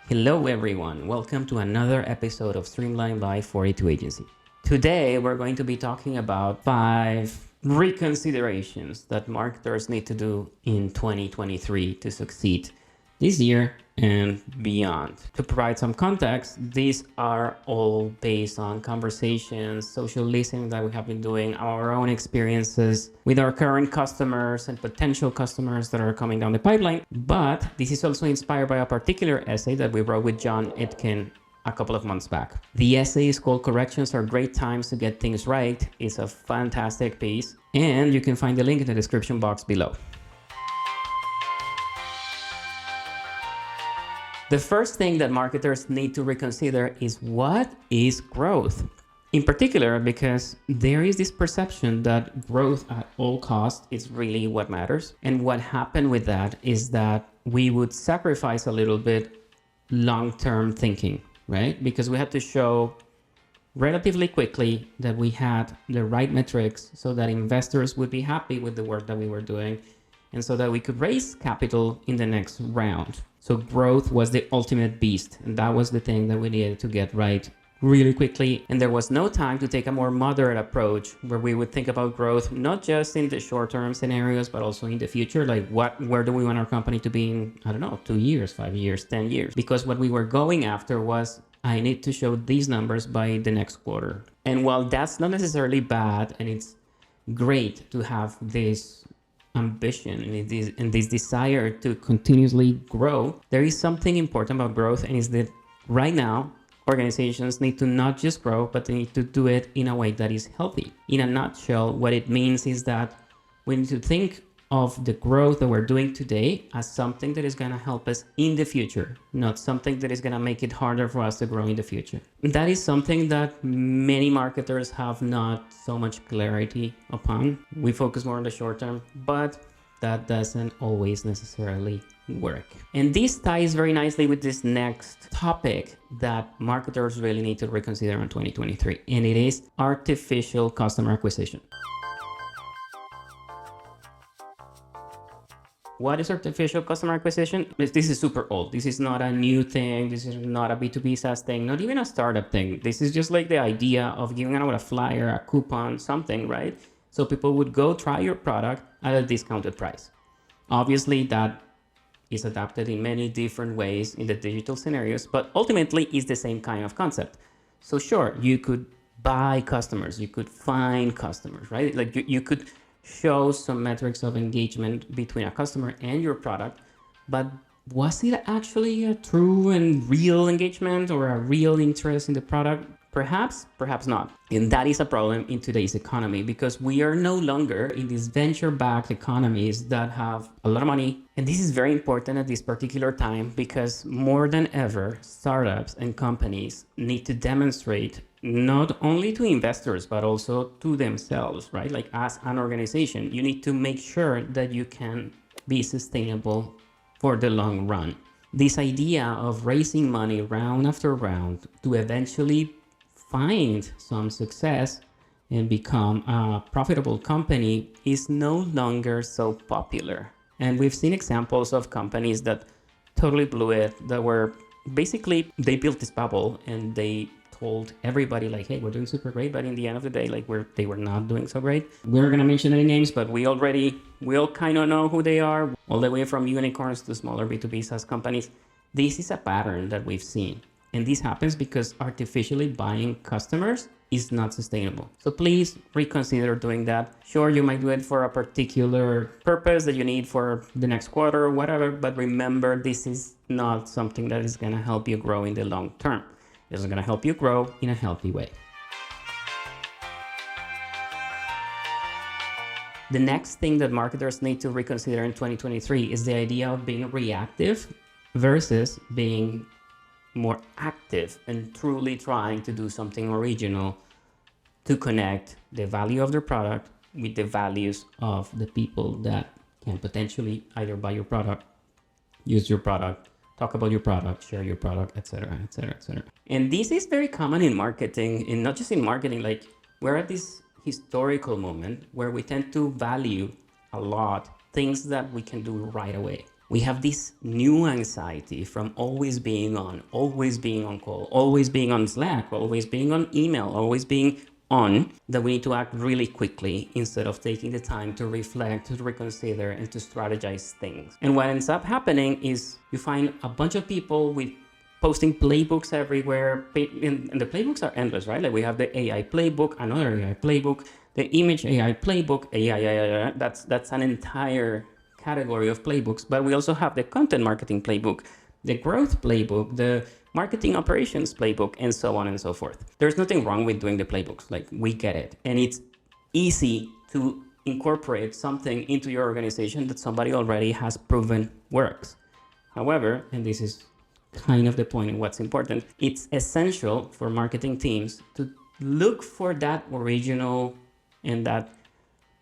Hello everyone, welcome to another episode of Streamlined by 42 Agency. Today we're going to be talking about 5 reconsiderations that marketers need to do in 2023 to succeed this year and beyond. To provide some context, these are all based on conversations, social listening that we have been doing, our own experiences with our current customers and potential customers that are coming down the pipeline. But this is also inspired by a particular essay that we wrote with John Itkin a couple of months back. The essay is called Corrections Are Great Times to Get Things Right. It's a fantastic piece, and you can find the link in the description box below. The first thing that marketers need to reconsider is what is growth? In particular, because there is this perception that growth at all costs is really what matters. And what happened with that is that we would sacrifice a little bit long-term thinking, right? Because we had to show relatively quickly that we had the right metrics so that investors would be happy with the work that we were doing and so that we could raise capital in the next round. So growth was the ultimate beast, and that was the thing that we needed to get right really quickly. And there was no time to take a more moderate approach where we would think about growth, not just in the short-term scenarios, but also in the future. Like where do we want our company to be in, 2 years, 5 years, 10 years? Because what we were going after was, I need to show these numbers by the next quarter. And while that's not necessarily bad, and it's great to have this ambition and this desire to continuously grow, there is something important about growth, and is that right now organizations need to not just grow, but they need to do it in a way that is healthy. In a nutshell, what it means is that we need to think of the growth that we're doing today as something that is going to help us in the future, not something that is going to make it harder for us to grow in the future. That is something that many marketers have not so much clarity upon. We focus more on the short term, but that doesn't always necessarily work. And this ties very nicely with this next topic that marketers really need to reconsider in 2023, and it is artificial customer acquisition. What is artificial customer acquisition? This is super old. This is not a new thing. This is not a B2B SaaS thing, not even a startup thing. This is just like the idea of giving out a flyer, a coupon, something, right? So people would go try your product at a discounted price. Obviously, that is adapted in many different ways in the digital scenarios, but ultimately it's the same kind of concept. So sure, you could buy customers, you could find customers, right? Like you could show some metrics of engagement between a customer and your product, but was it actually a true and real engagement or a real interest in the product? Perhaps, perhaps not. And that is a problem in today's economy, because we are no longer in these venture-backed economies that have a lot of money. And this is very important at this particular time, because more than ever, startups and companies need to demonstrate not only to investors, but also to themselves, right? Like as an organization, you need to make sure that you can be sustainable for the long run. This idea of raising money round after round to eventually find some success and become a profitable company is no longer so popular. And we've seen examples of companies that totally blew it, that were basically, they built this bubble and they told everybody like, hey, we're doing super great, but in the end of the day, like they were not doing so great. We're not gonna mention any names, but we all kind of know who they are, all the way from unicorns to smaller B2B SaaS companies. This is a pattern that we've seen. And this happens because artificially buying customers is not sustainable. So please reconsider doing that. Sure, you might do it for a particular purpose that you need for the next quarter or whatever, but remember, this is not something that is gonna help you grow in the long term. This is going to help you grow in a healthy way. The next thing that marketers need to reconsider in 2023 is the idea of being reactive versus being more active and truly trying to do something original to connect the value of their product with the values of the people that can potentially either buy your product, use your product, talk about your product, share your product, etc., etc., etc. And this is very common in marketing, and not just in marketing. Like, we're at this historical moment where we tend to value a lot things that we can do right away. We have this new anxiety from always being on call, always being on Slack, always being on email, always being on, that we need to act really quickly instead of taking the time to reflect, to reconsider, and to strategize things. And what ends up happening is you find a bunch of people with posting playbooks everywhere, and the playbooks are endless, right? Like we have the AI playbook, another AI playbook, the image AI playbook, AI, that's an entire category of playbooks. But we also have the content marketing playbook, the growth playbook, the marketing operations playbook, and so on and so forth. There's nothing wrong with doing the playbooks, like we get it. And it's easy to incorporate something into your organization that somebody already has proven works. However, and this is kind of the point and what's important, it's essential for marketing teams to look for that original and that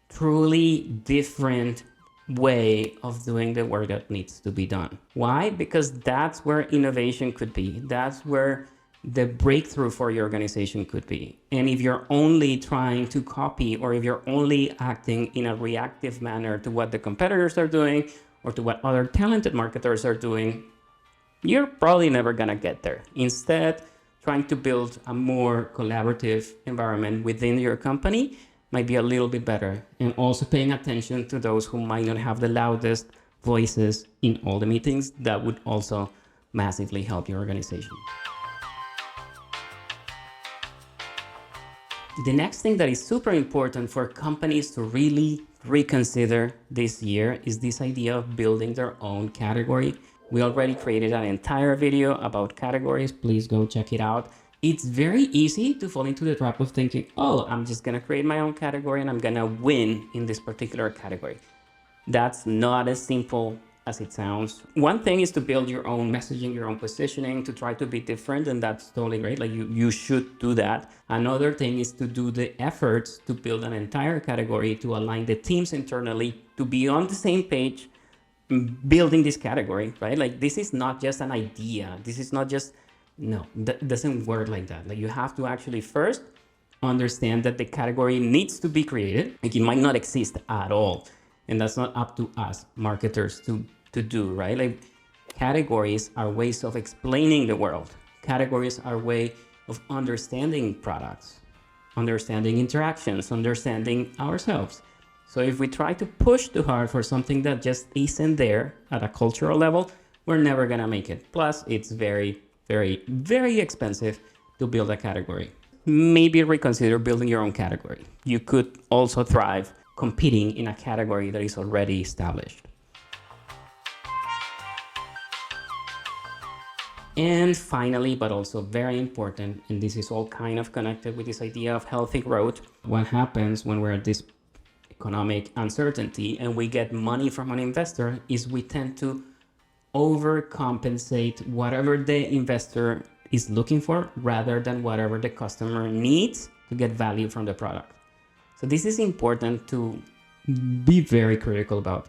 truly different way of doing the work that needs to be done. Why? Because that's where innovation could be. That's where the breakthrough for your organization could be. And if you're only trying to copy, or if you're only acting in a reactive manner to what the competitors are doing or to what other talented marketers are doing, you're probably never gonna get there. Instead, trying to build a more collaborative environment within your company might be a little bit better, and also paying attention to those who might not have the loudest voices in all the meetings. That would also massively help your organization. The next thing that is super important for companies to really reconsider this year is this idea of building their own category. We already created an entire video about categories. Please go check it out. It's very easy to fall into the trap of thinking, oh, I'm just going to create my own category and I'm going to win in this particular category. That's not as simple as it sounds. One thing is to build your own messaging, your own positioning, to try to be different, and that's totally great. Like you should do that. Another thing is to do the efforts to build an entire category, to align the teams internally to be on the same page, building this category, right? Like this is not just an idea. This is not just, no, that doesn't work like that. Like you have to actually first understand that the category needs to be created. Like it might not exist at all. And that's not up to us marketers to do, right? Like categories are ways of explaining the world. Categories are way of understanding products, understanding interactions, understanding ourselves. So if we try to push too hard for something that just isn't there at a cultural level, we're never gonna make it. Plus, it's very, very, very expensive to build a category. Maybe reconsider building your own category. You could also thrive competing in a category that is already established. And finally, but also very important, and this is all kind of connected with this idea of healthy growth, what happens when we're at this economic uncertainty and we get money from an investor is we tend to overcompensate whatever the investor is looking for rather than whatever the customer needs to get value from the product. So this is important to be very critical about.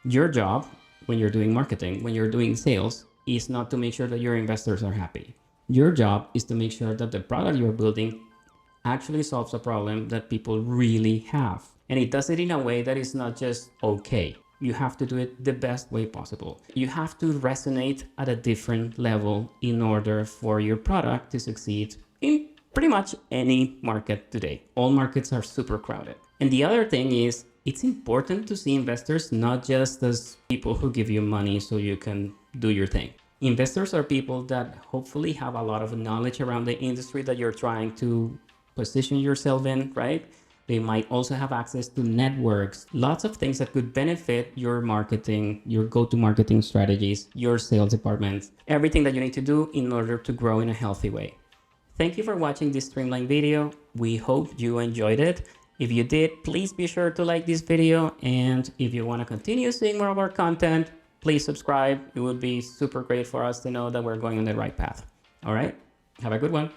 Your job when you're doing marketing, when you're doing sales, is not to make sure that your investors are happy. Your job is to make sure that the product you're building actually solves a problem that people really have. And it does it in a way that is not just okay. You have to do it the best way possible. You have to resonate at a different level in order for your product to succeed in pretty much any market today. All markets are super crowded. And the other thing is, it's important to see investors not just as people who give you money so you can do your thing. Investors are people that hopefully have a lot of knowledge around the industry that you're trying to position yourself in, right? They might also have access to networks, lots of things that could benefit your marketing, your go-to-marketing strategies, your sales department, everything that you need to do in order to grow in a healthy way. Thank you for watching this Streamline video. We hope you enjoyed it. If you did, please be sure to like this video. And if you want to continue seeing more of our content, please subscribe. It would be super great for us to know that we're going on the right path. All right, have a good one.